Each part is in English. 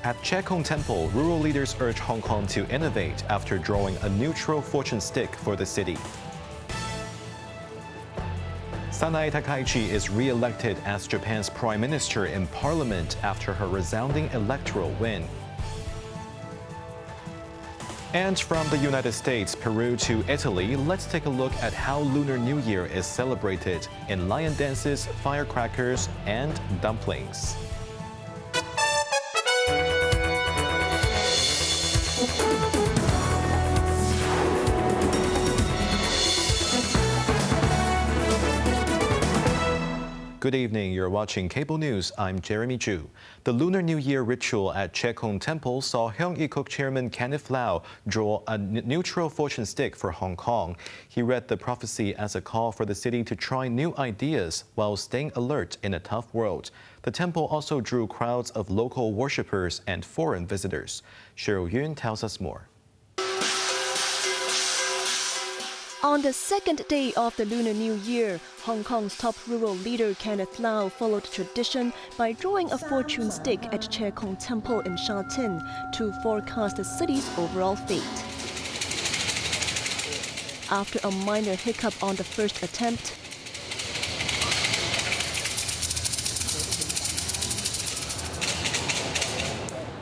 At Che Kung Temple, rural leaders urge Hong Kong to innovate after drawing a neutral fortune stick for the city. Sanae Takaichi is re-elected as Japan's prime minister in parliament after her resounding electoral win. And from the United States, Peru to Italy, let's take a look at how Lunar New Year is celebrated in lion dances, firecrackers, and dumplings. Good evening, you're watching Cable News. I'm Jeremy Chu. The Lunar New Year ritual at Che Kung Temple saw Heung Ik-kuk chairman Kenneth Lau draw a neutral fortune stick for Hong Kong. He read the prophecy as a call for the city to try new ideas while staying alert in a tough world. The temple also drew crowds of local worshippers and foreign visitors. Cheryl Yun tells us more. On the second day of the Lunar New Year, Hong Kong's top rural leader Kenneth Lau followed tradition by drawing a fortune stick at Che Kung Temple in Sha Tin to forecast the city's overall fate. After a minor hiccup on the first attempt,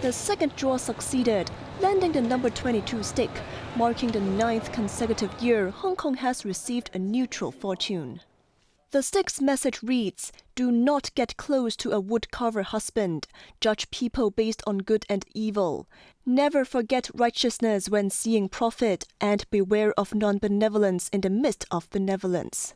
the second draw succeeded, landing the number 22 stick, marking the 9th consecutive year Hong Kong has received a neutral fortune. The stick's message reads, "Do not get close to a wood-carver husband. Judge people based on good and evil. Never forget righteousness when seeing profit, and beware of non-benevolence in the midst of benevolence."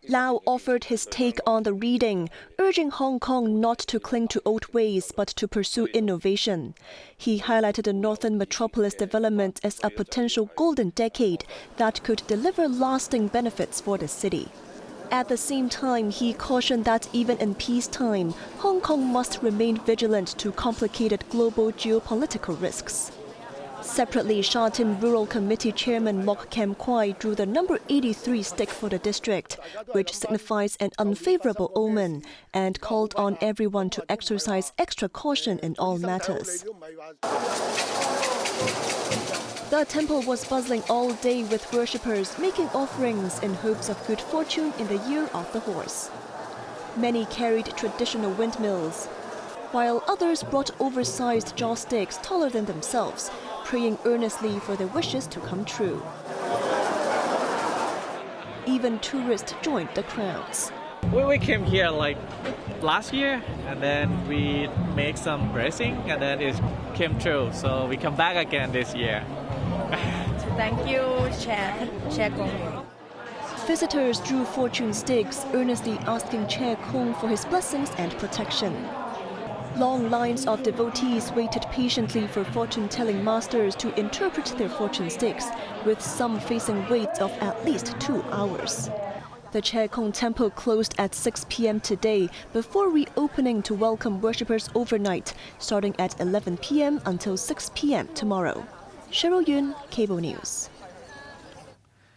Lau offered his take on the reading, urging Hong Kong not to cling to old ways but to pursue innovation. He highlighted the northern metropolis development as a potential golden decade that could deliver lasting benefits for the city. At the same time, he cautioned that even in peacetime, Hong Kong must remain vigilant to complicated global geopolitical risks. Separately, Sha Tin Rural Committee Chairman Mok Kem Kwai drew the number 83 stick for the district, which signifies an unfavorable omen, and called on everyone to exercise extra caution in all matters. The temple was buzzing all day with worshippers making offerings in hopes of good fortune in the year of the horse. Many carried traditional windmills, while others brought oversized joss sticks taller than themselves, praying earnestly for their wishes to come true. Even tourists joined the crowds. We came here like last year, and then we make some blessing, and then it came true. So we come back again this year. Thank you, Che Kung. Visitors drew fortune sticks, earnestly asking Che Kung for his blessings and protection. Long lines of devotees waited patiently for fortune-telling masters to interpret their fortune sticks, with some facing waits of at least 2 hours. The Che Kung Temple closed at 6 p.m. today before reopening to welcome worshippers overnight, starting at 11 p.m. until 6 p.m. tomorrow. Cheryl Yun, Cable News.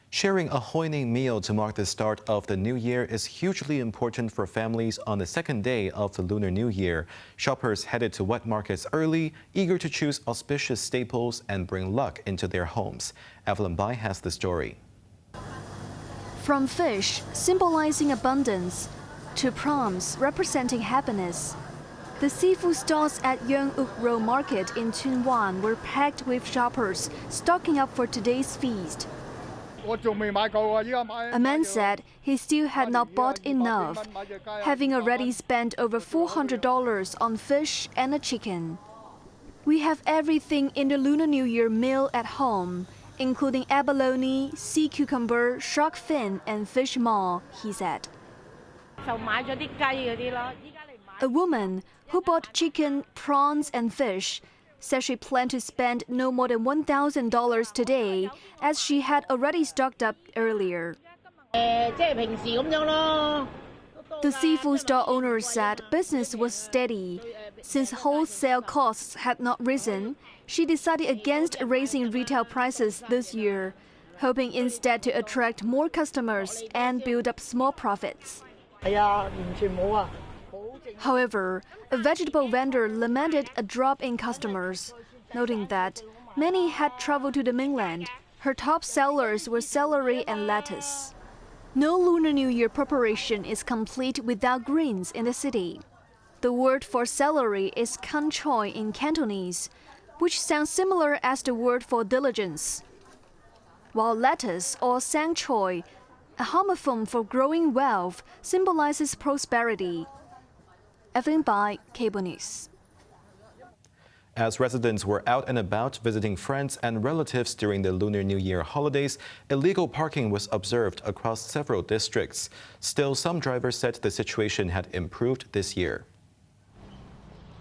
Sharing a hoining meal to mark the start of the new year is hugely important for families on the second day of the Lunar New Year. Shoppers headed to wet markets early, eager to choose auspicious staples and bring luck into their homes. Evelyn Bai has the story. From fish, symbolizing abundance, to prawns, representing happiness, the seafood stalls at Yeung Uk Road Market in Tsuen Wan were packed with shoppers stocking up for today's feast. A man said he still had not bought enough, having already spent over $400 on fish and a chicken. "We have everything in the Lunar New Year meal at home, including abalone, sea cucumber, shark fin, and fish maw," he said. A woman who bought chicken, prawns, and fish said she planned to spend no more than $1,000 today, as she had already stocked up earlier. The seafood stall owner said business was steady. Since wholesale costs had not risen, she decided against raising retail prices this year, hoping instead to attract more customers and build up small profits. However, a vegetable vendor lamented a drop in customers, noting that many had traveled to the mainland. Her top sellers were celery and lettuce. No Lunar New Year preparation is complete without greens in the city. The word for celery is kan choi in Cantonese, which sounds similar as the word for diligence. While lettuce, or sang choi, a homophone for growing wealth, symbolizes prosperity. Evelyn Bai, Cable News. As residents were out and about visiting friends and relatives during the Lunar New Year holidays, illegal parking was observed across several districts. Still, some drivers said the situation had improved this year.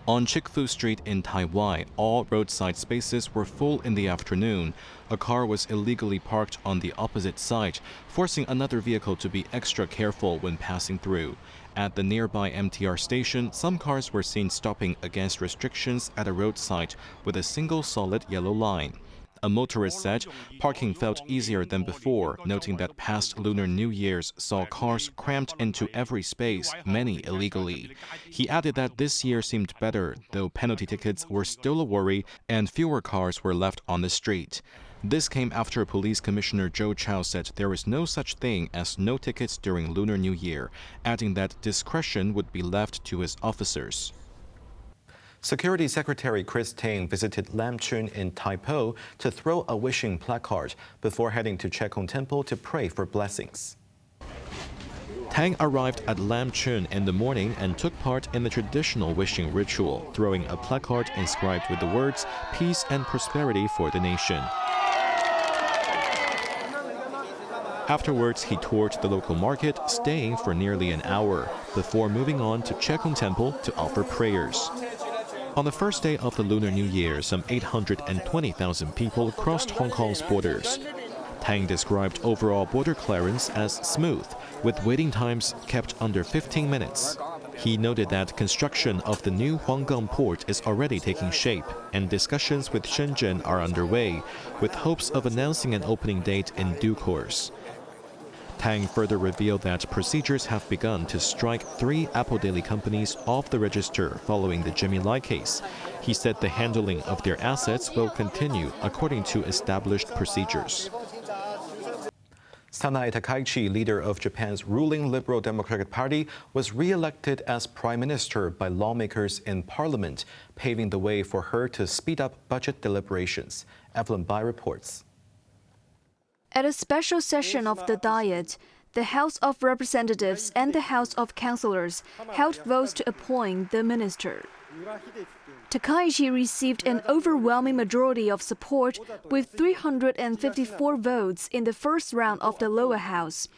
On Chikfu Street in Taiwan, all roadside spaces were full in the afternoon. A car was illegally parked on the opposite side, forcing another vehicle to be extra careful when passing through. At the nearby MTR station, some cars were seen stopping against restrictions at a roadside with a single solid yellow line. A motorist said parking felt easier than before, noting that past Lunar New Years saw cars cramped into every space, many illegally. He added that this year seemed better, though penalty tickets were still a worry and fewer cars were left on the street. This came after Police Commissioner Zhou Chao said there is no such thing as no tickets during Lunar New Year, adding that discretion would be left to his officers. Security Secretary Chris Tang visited Lam Chun in Taipo to throw a wishing placard before heading to Chekong Temple to pray for blessings. Tang arrived at Lam Chun in the morning and took part in the traditional wishing ritual, throwing a placard inscribed with the words, "Peace and prosperity for the nation." Afterwards, he toured the local market, staying for nearly an hour, before moving on to Chekong Temple to offer prayers. On the first day of the Lunar New Year, some 820,000 people crossed Hong Kong's borders. Tang described overall border clearance as smooth, with waiting times kept under 15 minutes. He noted that construction of the new Huanggang port is already taking shape, and discussions with Shenzhen are underway, with hopes of announcing an opening date in due course. Tang further revealed that procedures have begun to strike 3 Apple Daily companies off the register following the Jimmy Lai case. He said the handling of their assets will continue according to established procedures. Sanae Takaichi, leader of Japan's ruling Liberal Democratic Party, was re-elected as prime minister by lawmakers in parliament, paving the way for her to speed up budget deliberations. Evelyn Bai reports. At a special session of the Diet, the House of Representatives and the House of Councillors held votes to appoint the minister. Takaichi received an overwhelming majority of support with 354 votes in the first round of the lower house,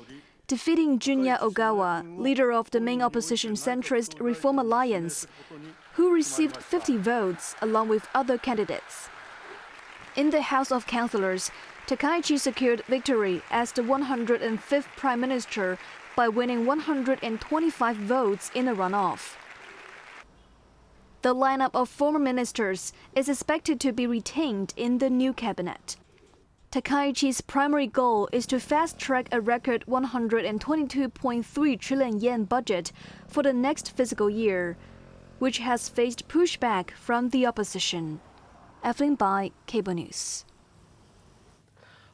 defeating Junya Ogawa, leader of the main opposition centrist Reform Alliance, who received 50 votes along with other candidates. In the House of Councillors, Takaichi secured victory as the 105th Prime Minister by winning 125 votes in a runoff. The lineup of former ministers is expected to be retained in the new cabinet. Takaichi's primary goal is to fast-track a record 122.3 trillion yen budget for the next fiscal year, which has faced pushback from the opposition. Evelyn Bai, Cable News.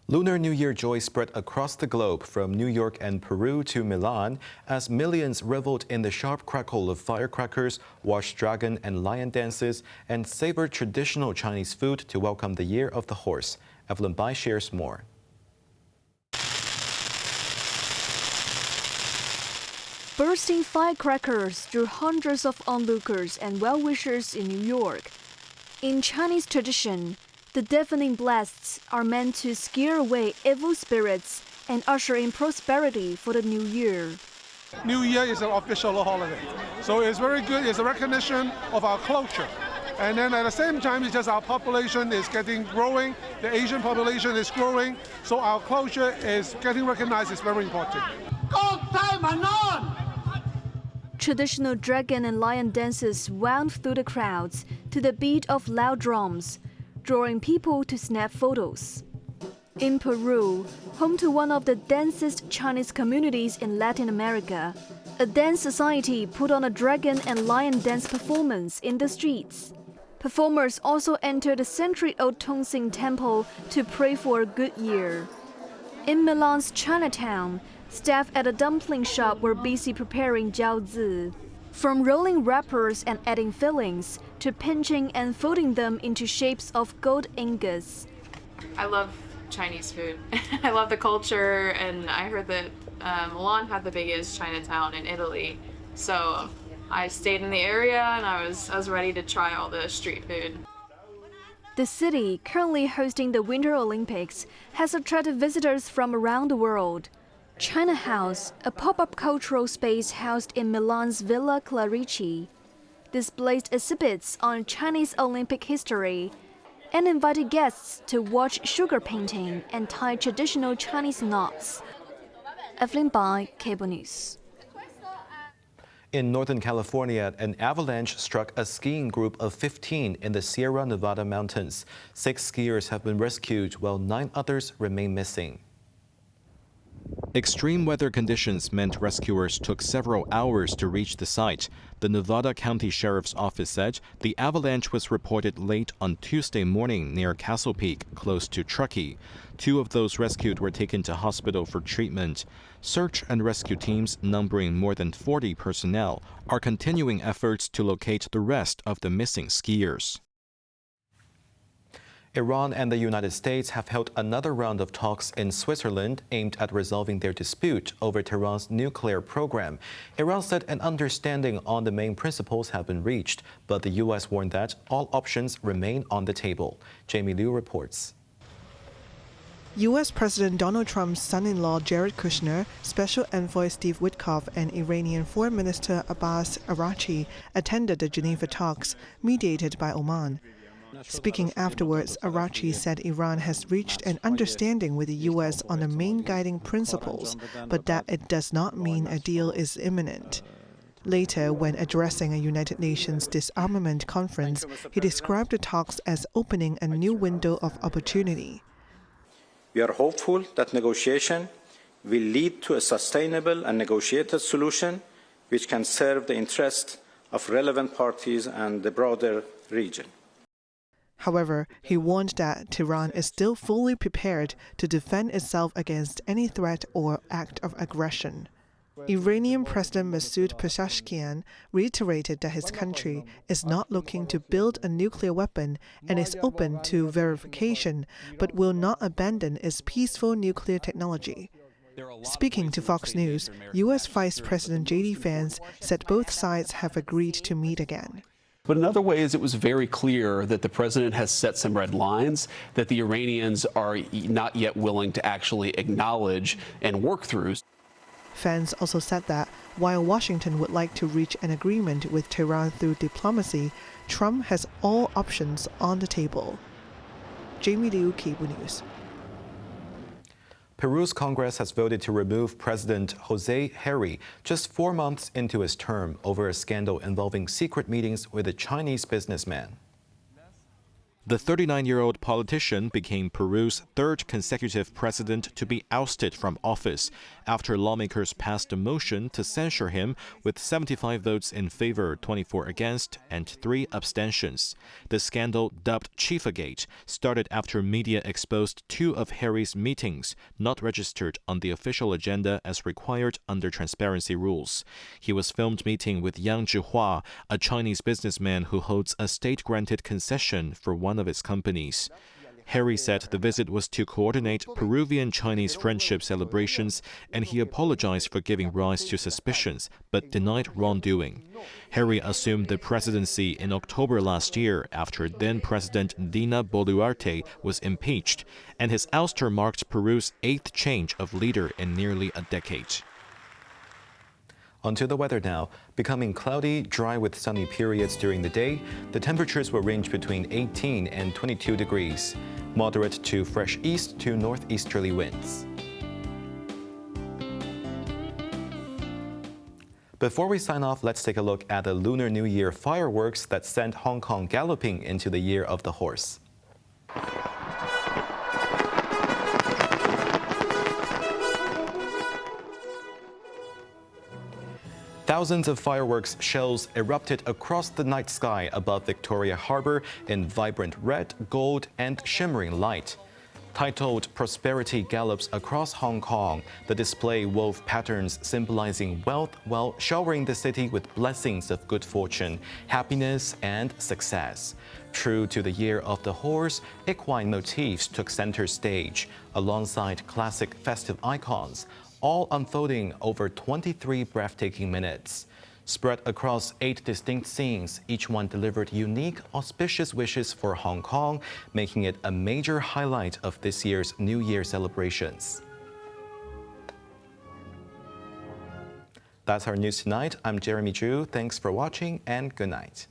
Lunar New Year joy spread across the globe from New York and Peru to Milan as millions reveled in the sharp crackle of firecrackers, watched dragon and lion dances, and savored traditional Chinese food to welcome the Year of the Horse. Evelyn Bai shares more. Bursting firecrackers drew hundreds of onlookers and well-wishers in New York. In Chinese tradition, the deafening blasts are meant to scare away evil spirits and usher in prosperity for the new year. New Year is an official holiday, so it's very good. It's a recognition of our culture. And then at the same time, it's just our population is growing, the Asian population is growing, so our culture is getting recognized. It's very important. Traditional dragon and lion dances wound through the crowds to the beat of loud drums, drawing people to snap photos. In Peru, home to one of the densest Chinese communities in Latin America, A dance society put on a dragon and lion dance performance in the streets. Performers also entered the century-old Tongxing Temple to pray for a good year. In Milan's Chinatown, staff at a dumpling shop were busy preparing jiaozi. From rolling wrappers and adding fillings to pinching and folding them into shapes of gold ingots. I love Chinese food. I love the culture, and I heard that Milan had the biggest Chinatown in Italy. So I stayed in the area and I was ready to try all the street food. The city, currently hosting the Winter Olympics, has attracted visitors from around the world. China House, a pop-up cultural space housed in Milan's Villa Clarici, displays exhibits on Chinese Olympic history and invited guests to watch sugar painting and tie traditional Chinese knots. Evelyn Bai, Cable News. In Northern California, an avalanche struck a skiing group of 15 in the Sierra Nevada mountains. 6 skiers have been rescued, while 9 others remain missing. Extreme weather conditions meant rescuers took several hours to reach the site. The Nevada County Sheriff's Office said the avalanche was reported late on Tuesday morning near Castle Peak, close to Truckee. 2 of those rescued were taken to hospital for treatment. Search and rescue teams, numbering more than 40 personnel, are continuing efforts to locate the rest of the missing skiers. Iran and the United States have held another round of talks in Switzerland aimed at resolving their dispute over Tehran's nuclear program. Iran said an understanding on the main principles have been reached, but the U.S. warned that all options remain on the table. Jamie Liu reports. U.S. President Donald Trump's son-in-law Jared Kushner, Special Envoy Steve Witkoff, and Iranian Foreign Minister Abbas Araghchi attended the Geneva talks, mediated by Oman. Speaking afterwards, Araghchi said Iran has reached an understanding with the U.S. on the main guiding principles, but that it does not mean a deal is imminent. Later, when addressing a United Nations disarmament conference, he described the talks as opening a new window of opportunity. We are hopeful that negotiation will lead to a sustainable and negotiated solution which can serve the interests of relevant parties and the broader region. However, he warned that Tehran is still fully prepared to defend itself against any threat or act of aggression. Iranian President Masoud Pezeshkian reiterated that his country is not looking to build a nuclear weapon and is open to verification, but will not abandon its peaceful nuclear technology. Speaking to Fox News, U.S. Vice President J.D. Vance said both sides have agreed to meet again. But in other ways, it was very clear that the president has set some red lines that the Iranians are not yet willing to actually acknowledge and work through. Vance also said that while Washington would like to reach an agreement with Tehran through diplomacy, Trump has all options on the table. Jamie Liu, Cable News. Peru's Congress has voted to remove President Jose Herry just 4 months into his term over a scandal involving secret meetings with a Chinese businessman. The 39-year-old politician became Peru's 3rd consecutive president to be ousted from office after lawmakers passed a motion to censure him with 75 votes in favor, 24 against, and 3 abstentions. The scandal, dubbed Chiefagate, started after media exposed 2 of Harry's meetings, not registered on the official agenda as required under transparency rules. He was filmed meeting with Yang Zhihua, a Chinese businessman who holds a state-granted concession for one of its companies. Harry said the visit was to coordinate Peruvian-Chinese friendship celebrations, and he apologized for giving rise to suspicions, but denied wrongdoing. Harry assumed the presidency in October last year after then-President Dina Boluarte was impeached, and his ouster marked Peru's 8th change of leader in nearly a decade. Onto the weather now. Becoming cloudy, dry with sunny periods during the day. The temperatures will range between 18 and 22 degrees. Moderate to fresh east to northeasterly winds. Before we sign off, let's take a look at the Lunar New Year fireworks that sent Hong Kong galloping into the year of the horse. Thousands of fireworks shells erupted across the night sky above Victoria Harbour in vibrant red, gold, and shimmering light. Titled Prosperity Gallops Across Hong Kong, the display wove patterns symbolizing wealth while showering the city with blessings of good fortune, happiness, and success. True to the Year of the Horse, equine motifs took center stage, alongside classic festive icons, all unfolding over 23 breathtaking minutes. Spread across 8 distinct scenes, each one delivered unique, auspicious wishes for Hong Kong, making it a major highlight of this year's New Year celebrations. That's our news tonight. I'm Jeremy Chu. Thanks for watching and good night.